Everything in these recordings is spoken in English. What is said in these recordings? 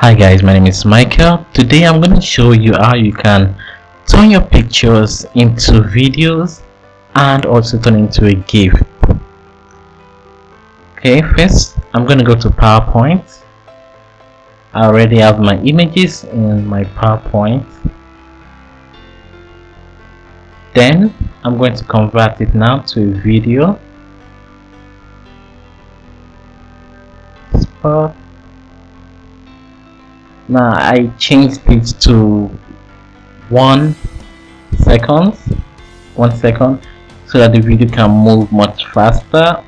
Hi guys, my name is Michael. Today I'm going to show you how you can turn your pictures into videos and also turn into a GIF. Okay, first I'm going to go to PowerPoint. I already have my images in my PowerPoint. Then I'm going to convert it now to a video. Spot. Now I changed it to 1 second, so that the video can move much faster.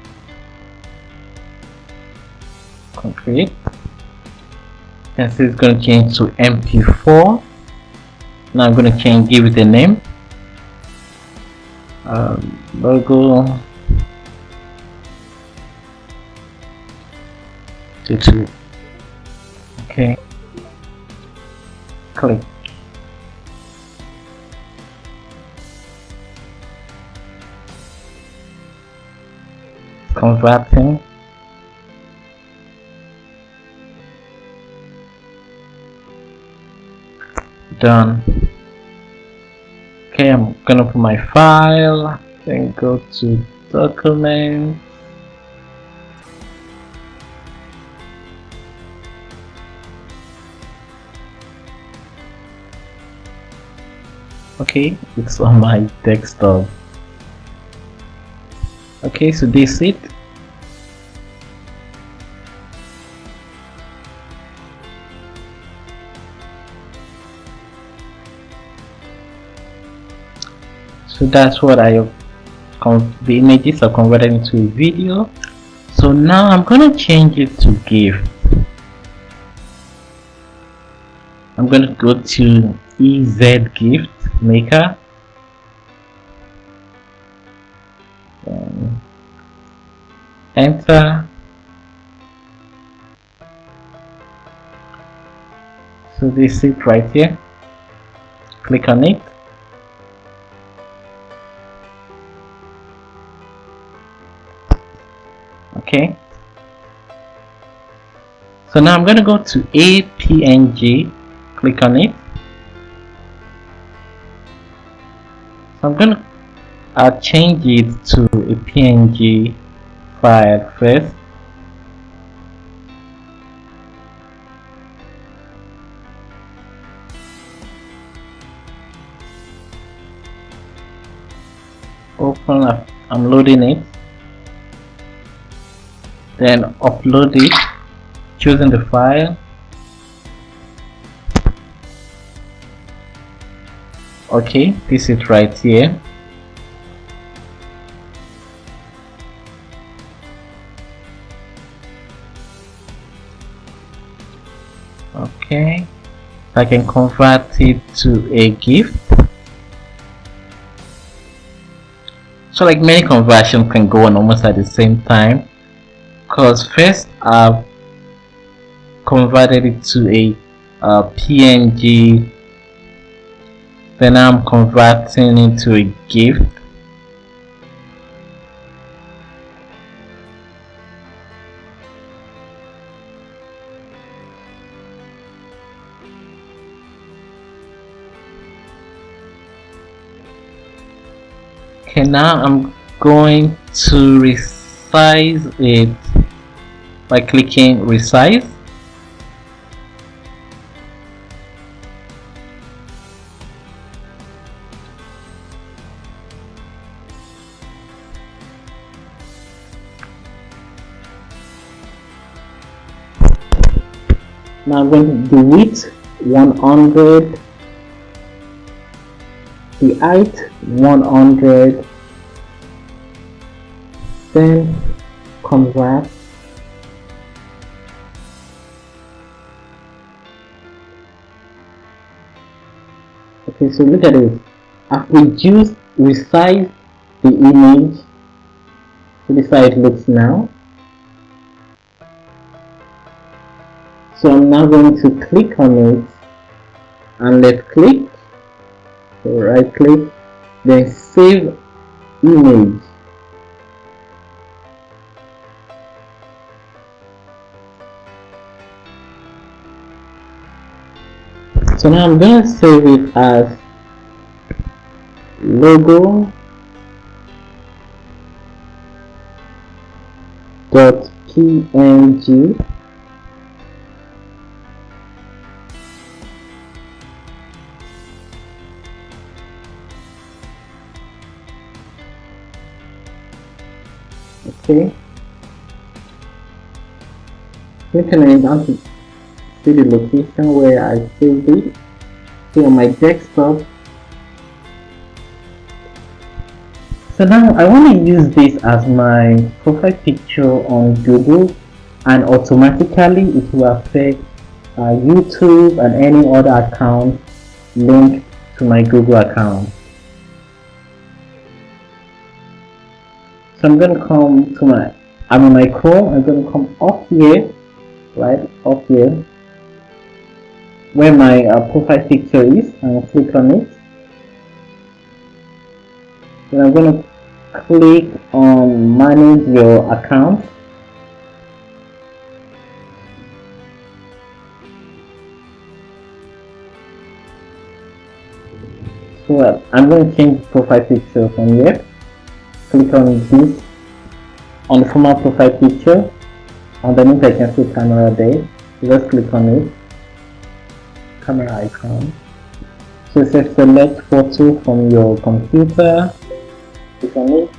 Concrete. You can see it's going to change to MP4. Now I'm going to give it a name. Logo YouTube. Okay. Click. Converting. Done. Okay, I'm gonna put my file, then go to document. Okay, it's on my desktop. Okay, so this is it. So that's what the images are converted into a video. So now I'm gonna change it to GIF. I'm gonna go to EZ Gift Maker. Enter. So this is it right here. Click on it. Okay. So now I'm going to go to APNG. Click on it. So I'm going to change it to a PNG file first. Open up. I'm loading it. Then upload it, choosing the file. Okay, this is right here. Okay, I can convert it to a GIF. So like many conversions can go on almost at the same time, because first I've converted it to a PNG, then I'm converting it to a GIF. Okay, now I'm going to resize it by clicking resize. Now I'm going to do width 100, the height 100, then convert. Okay, so look at this. I've resized the image. So this is how it looks now. So I'm now going to click on it and left click, so right click, then save image. So now I'm going to save it as logo.png. Okay. Click on it down to see the location where I saved it. So on my desktop. So now I want to use this as my profile picture on Google, and automatically it will affect YouTube and any other account linked to my Google account. So I'm going to come to I'm on my Chrome. I'm going to come up here, right up here where my profile picture is, and I'll click on it. Then I'm going to click on manage your account. So I'm going to change the profile picture from here. Click on this, on the former profile picture. Underneath I can see camera there. So just click on it, camera icon. So it says select photo from your computer. Click on it.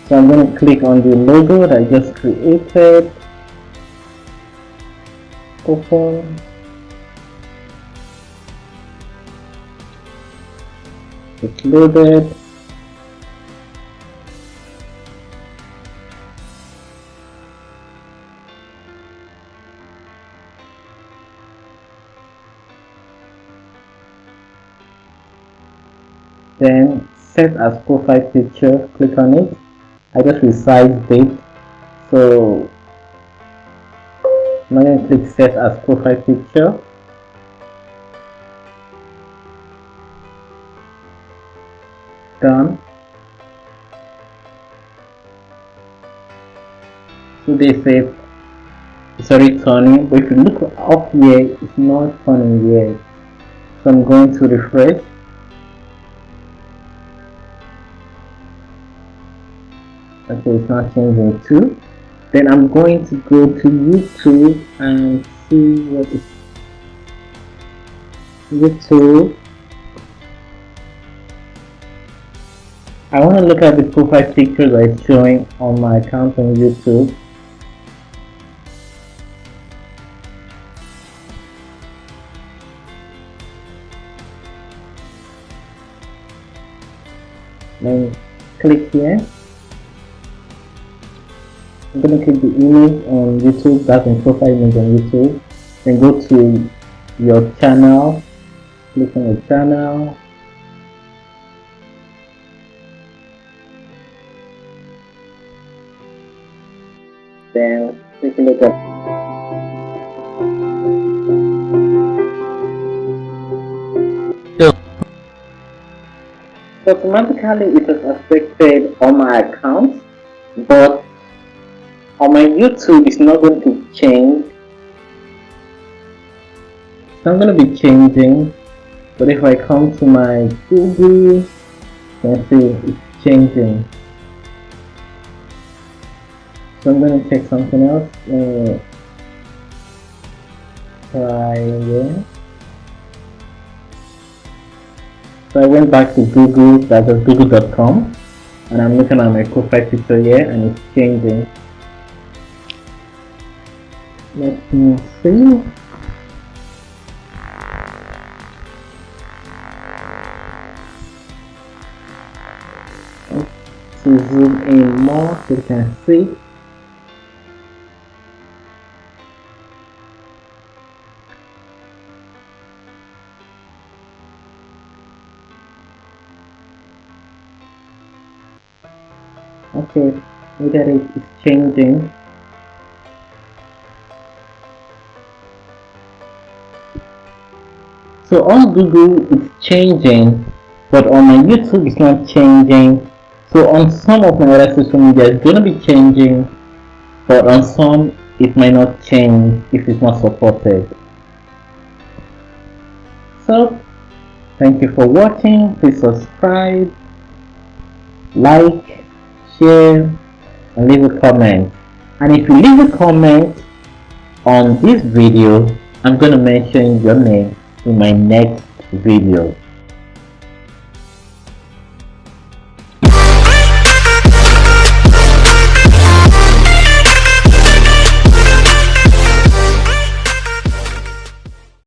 So I'm going to click on the logo that I just created. Open. It's loaded. Then set as profile picture, click on it. I just resized it, so I'm going to click set as profile picture. Done. So they say it's already turning, but if you look up here, it's not turning yet. So I'm going to refresh. Okay, it's not changing too. Then I'm going to go to YouTube and see what is YouTube. I want to look at the profile picture that is showing on my account on YouTube. Then click here. I'm going to click the image on YouTube, that's in profile image on YouTube. Then go to your channel, click on your channel. Then take a look at so automatically it has affected on my account, but on my YouTube it's not going to change. It's not going to be changing, but if I come to my Google, you can see it's changing. So I'm going to check something else. Try again. So I went back to Google, that's google.com, and I'm looking at my profile picture here and it's changing. Let me see. To zoom in more so you can see. Okay, look at it, it's changing. So on Google it's changing, but on my YouTube it's not changing. So on some of my other social media it's going to be changing, but on some it might not change if it's not supported. So thank you for watching. Please subscribe, like, share, and leave a comment. And if you leave a comment on this video, I'm going to mention your name in my next video.